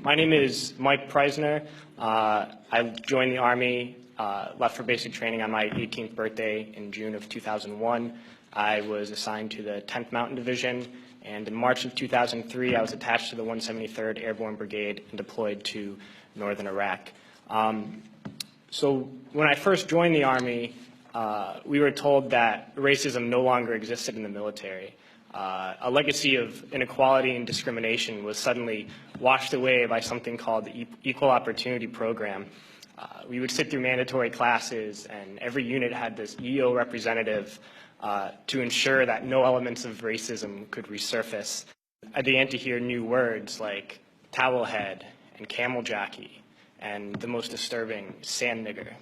My name is Mike Preisner. I joined the Army, left for basic training on my 18th birthday in June of 2001. I was assigned to the 10th Mountain Division, and in March of 2003, I was attached to the 173rd Airborne Brigade and deployed to northern Iraq. So when I first joined the Army, we were told that racism no longer existed in the military. A legacy of inequality and discrimination was suddenly washed away by something called the Equal Opportunity Program. We would sit through mandatory classes, and every unit had this EO representative to ensure that no elements of racism could resurface. I began to hear new words like towel head and camel jockey and the most disturbing, sand nigger.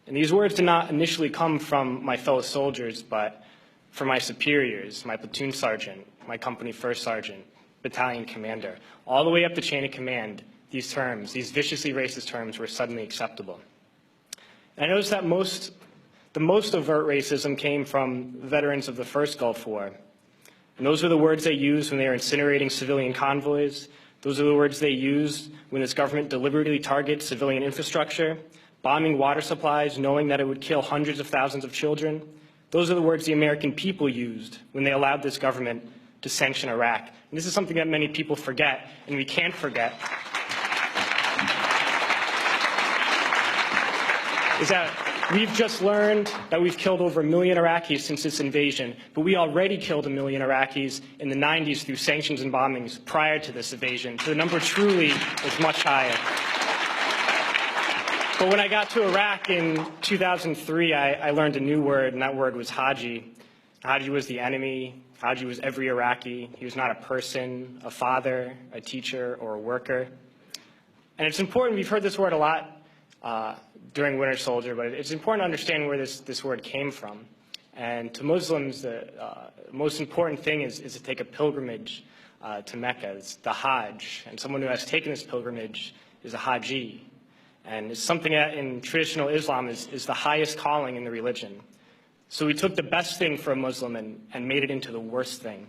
And these words did not initially come from my fellow soldiers, but from my superiors, my platoon sergeant, my company first sergeant, battalion commander. All the way up the chain of command, these terms, these viciously racist terms, were suddenly acceptable. And I noticed that the most overt racism came from veterans of the first Gulf War. And those were the words they used when they were incinerating civilian convoys. Those are the words they used when this government deliberately targets civilian infrastructure, bombing water supplies, knowing that it would kill hundreds of thousands of children. Those are the words the American people used when they allowed this government to sanction Iraq. And this is something that many people forget, and we can't forget, is that we've just learned that we've killed over 1 million Iraqis since this invasion, but we already killed 1 million Iraqis in the 90s through sanctions and bombings prior to this invasion. So the number truly is much higher. But when I got to Iraq in 2003, I learned a new word, and that word was Haji. Haji was the enemy. Haji was every Iraqi. He was not a person, a father, a teacher, or a worker. And it's important, we've heard this word a lot during Winter Soldier, but it's important to understand where this word came from. And to Muslims, the most important thing is to take a pilgrimage to Mecca. It's the Hajj. And someone who has taken this pilgrimage is a Haji. And it's something that in traditional Islam is the highest calling in the religion. So we took the best thing for a Muslim and made it into the worst thing.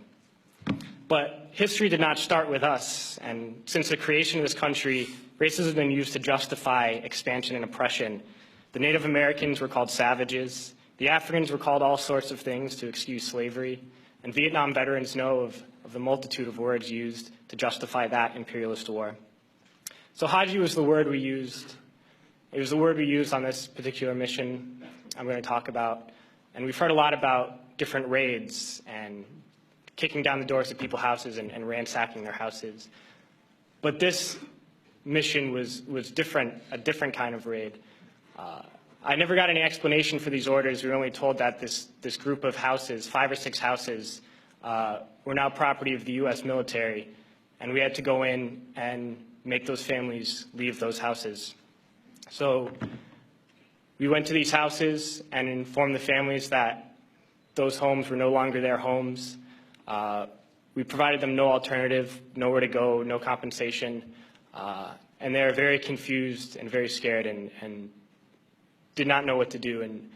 But history did not start with us. And since the creation of this country, racism has been used to justify expansion and oppression. The Native Americans were called savages. The Africans were called all sorts of things to excuse slavery. And Vietnam veterans know of the multitude of words used to justify that imperialist war. So Haji was the word we used. It was the word we used on this particular mission I'm going to talk about. And we've heard a lot about different raids and kicking down the doors of people's houses and ransacking their houses. But this mission was different, a different kind of raid. I never got any explanation for these orders. We were only told that this group of houses, 5 or 6 houses, were now property of the U.S. military, and we had to go in and make those families leave those houses. So we went to these houses and informed the families that those homes were no longer their homes. We provided them no alternative, nowhere to go, no compensation. And they were very confused and very scared and did not know what to do. And